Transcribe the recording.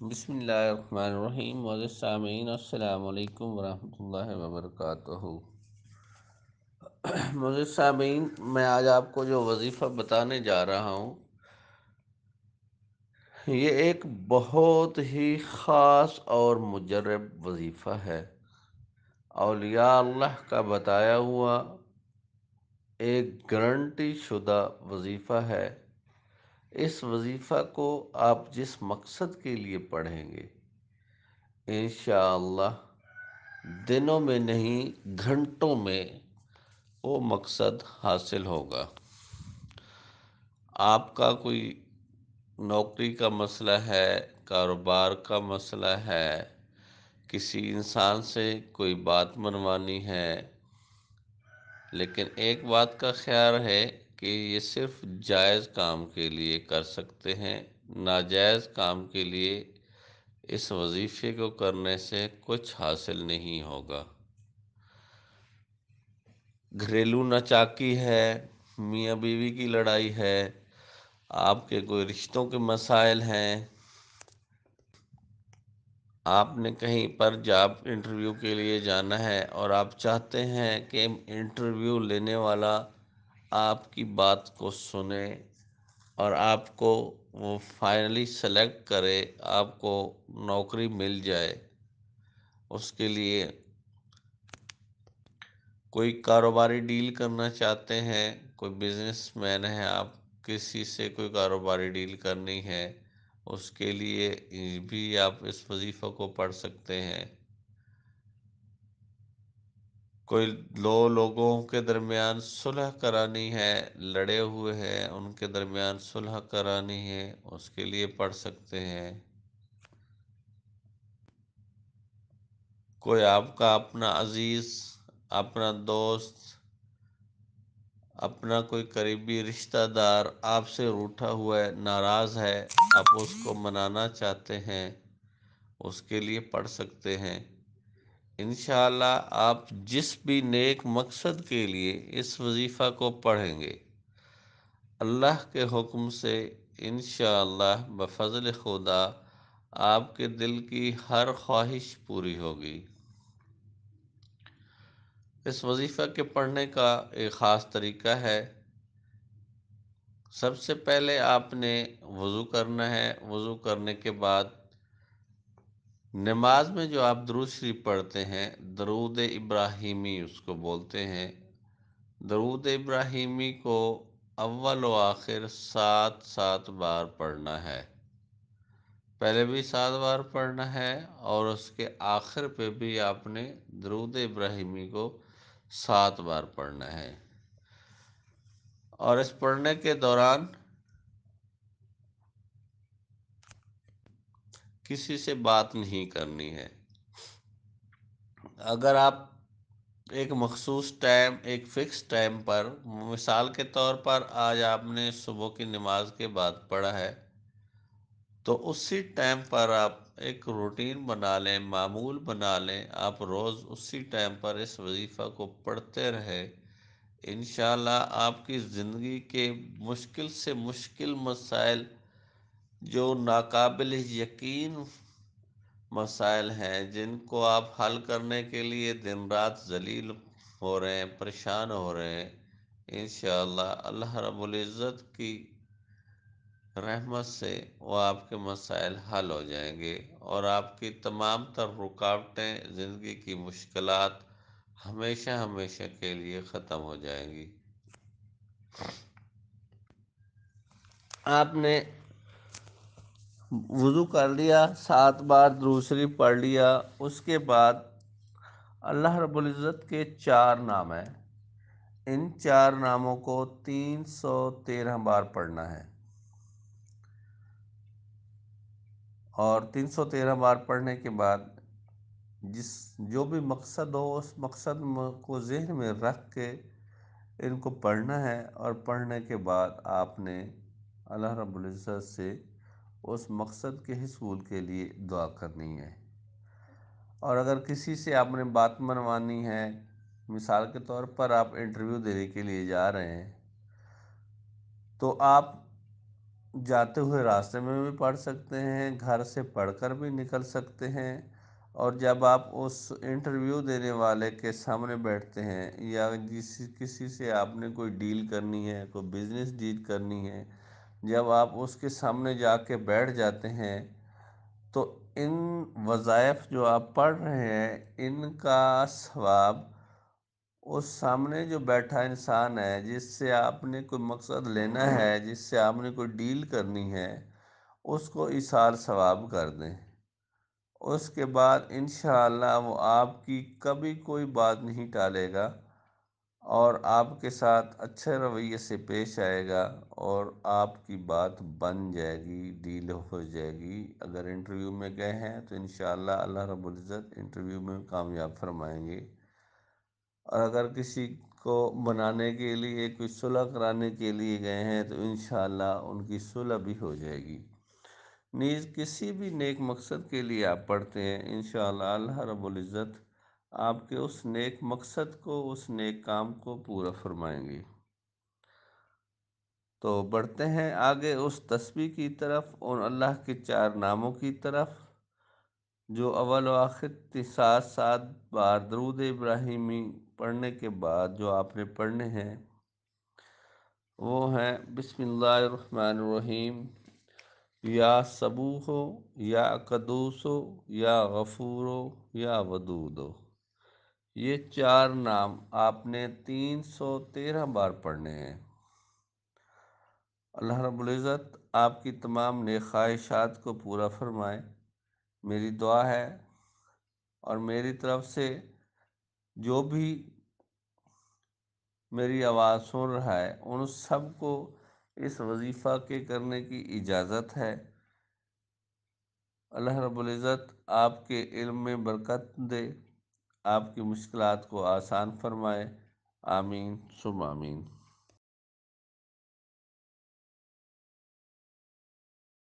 بسم اللہ الرحمن الرحیم معزز سامعین، السلام علیکم ورحمۃ اللہ وبرکاتہ۔ معزز سامعین، میں آج آپ کو جو وظیفہ بتانے جا رہا ہوں یہ ایک بہت ہی خاص اور مجرب وظیفہ ہے۔ اولیاء اللہ کا بتایا ہوا ایک گارنٹی شدہ وظیفہ ہے۔ اس وظیفہ کو آپ جس مقصد کے لیے پڑھیں گے انشاءاللہ دنوں میں نہیں گھنٹوں میں وہ مقصد حاصل ہوگا۔ آپ کا کوئی نوکری کا مسئلہ ہے، کاروبار کا مسئلہ ہے، کسی انسان سے کوئی بات منوانی ہے، لیکن ایک بات کا خیال ہے کہ یہ صرف جائز کام کے لیے کر سکتے ہیں، ناجائز کام کے لیے اس وظیفے کو کرنے سے کچھ حاصل نہیں ہوگا۔ گھریلو ناچاکی ہے، میاں بیوی کی لڑائی ہے، آپ کے کوئی رشتوں کے مسائل ہیں، آپ نے کہیں پر جاب انٹرویو کے لیے جانا ہے اور آپ چاہتے ہیں کہ انٹرویو لینے والا آپ کی بات کو سنے اور آپ کو وہ فائنلی سلیکٹ کرے، آپ کو نوکری مل جائے۔ اس کے لیے کوئی کاروباری ڈیل کرنا چاہتے ہیں، کوئی بزنس مین ہے، آپ کسی سے کوئی کاروباری ڈیل کرنی ہے، اس کے لیے بھی آپ اس وظیفہ کو پڑھ سکتے ہیں۔ کوئی دو لوگوں کے درمیان صلح کرانی ہے، لڑے ہوئے ہیں ان کے درمیان صلح کرانی ہے، اس کے لیے پڑھ سکتے ہیں۔ کوئی آپ کا اپنا عزیز، اپنا دوست، اپنا کوئی قریبی رشتہ دار آپ سے روٹھا ہوا ہے، ناراض ہے، آپ اس کو منانا چاہتے ہیں، اس کے لیے پڑھ سکتے ہیں۔ انشاءاللہ آپ جس بھی نیک مقصد کے لیے اس وظیفہ کو پڑھیں گے، اللہ کے حکم سے انشاءاللہ بفضل خدا آپ کے دل کی ہر خواہش پوری ہوگی۔ اس وظیفہ کے پڑھنے کا ایک خاص طریقہ ہے۔ سب سے پہلے آپ نے وضو کرنا ہے۔ وضو کرنے کے بعد نماز میں جو آپ درود شریف پڑھتے ہیں، درود ابراہیمی اس کو بولتے ہیں، درود ابراہیمی کو اول و آخر 7 بار پڑھنا ہے۔ پہلے بھی 7 بار پڑھنا ہے اور اس کے آخر پہ بھی آپ نے درود ابراہیمی کو 7 بار پڑھنا ہے۔ اور اس پڑھنے کے دوران کسی سے بات نہیں کرنی ہے۔ اگر آپ ایک مخصوص ٹائم، ایک فکس ٹائم پر، مثال کے طور پر آج آپ نے صبح کی نماز کے بعد پڑھا ہے تو اسی ٹائم پر آپ ایک روٹین بنا لیں، معمول بنا لیں، آپ روز اسی ٹائم پر اس وظیفہ کو پڑھتے رہے۔ انشاءاللہ آپ کی زندگی کے مشکل سے مشکل مسائل، جو ناقابل یقین مسائل ہیں، جن کو آپ حل کرنے کے لیے دن رات ذلیل ہو رہے ہیں، پریشان ہو رہے ہیں، انشاءاللہ اللہ رب العزت کی رحمت سے وہ آپ کے مسائل حل ہو جائیں گے اور آپ کی تمام تر رکاوٹیں، زندگی کی مشکلات ہمیشہ ہمیشہ کے لیے ختم ہو جائیں گی۔ آپ نے وضو کر لیا، 7 بار درود شریف پڑھ لیا، اس کے بعد اللہ رب العزت کے 4 نام ہیں، ان 4 ناموں کو 313 بار پڑھنا ہے۔ اور 313 بار پڑھنے کے بعد جو بھی مقصد ہو اس مقصد کو ذہن میں رکھ کے ان کو پڑھنا ہے، اور پڑھنے کے بعد آپ نے اللہ رب العزت سے اس مقصد کے حصول کے لیے دعا کرنی ہے۔ اور اگر کسی سے آپ نے بات منوانی ہے، مثال کے طور پر آپ انٹرویو دینے کے لیے جا رہے ہیں، تو آپ جاتے ہوئے راستے میں بھی پڑھ سکتے ہیں، گھر سے پڑھ کر بھی نکل سکتے ہیں، اور جب آپ اس انٹرویو دینے والے کے سامنے بیٹھتے ہیں یا کسی سے آپ نے کوئی ڈیل کرنی ہے، کوئی بزنس ڈیل کرنی ہے، جب آپ اس کے سامنے جا کے بیٹھ جاتے ہیں تو ان وظائف جو آپ پڑھ رہے ہیں ان کا ثواب اس سامنے جو بیٹھا انسان ہے جس سے آپ نے کوئی مقصد لینا ہے، جس سے آپ نے کوئی ڈیل کرنی ہے، اس کو ایصال ثواب کر دیں۔ اس کے بعد انشاءاللہ وہ آپ کی کبھی کوئی بات نہیں ٹالے گا اور آپ کے ساتھ اچھے رویے سے پیش آئے گا، اور آپ کی بات بن جائے گی، ڈیل ہو جائے گی۔ اگر انٹرویو میں گئے ہیں تو انشاءاللہ اللہ رب العزت انٹرویو میں کامیاب فرمائیں گے، اور اگر کسی کو بنانے کے لیے، کوئی صلح کرانے کے لیے گئے ہیں تو انشاءاللہ ان کی صلح بھی ہو جائے گی۔ نیز کسی بھی نیک مقصد کے لیے آپ پڑھتے ہیں، انشاءاللہ اللہ رب العزت آپ کے اس نیک مقصد کو، اس نیک کام کو پورا فرمائیں گے۔ تو بڑھتے ہیں آگے اس تسبیح کی طرف، اور اللہ کے 4 ناموں کی طرف، جو اول و آخر 7 بار درود ابراہیمی پڑھنے کے بعد جو آپ نے پڑھنے ہیں وہ ہیں: بسم اللہ الرحمن الرحیم، یا صبوح، یا قدوس، یا غفور، یا ودود۔ یہ 4 نام آپ نے 313 بار پڑھنے ہیں۔ اللہ رب العزت آپ کی تمام نیک خواہشات کو پورا فرمائے۔ میری دعا ہے، اور میری طرف سے جو بھی میری آواز سن رہا ہے ان سب کو اس وظیفہ کے کرنے کی اجازت ہے۔ اللہ رب العزت آپ کے علم میں برکت دے، آپ کی مشکلات کو آسان فرمائے۔ آمین ثم آمین۔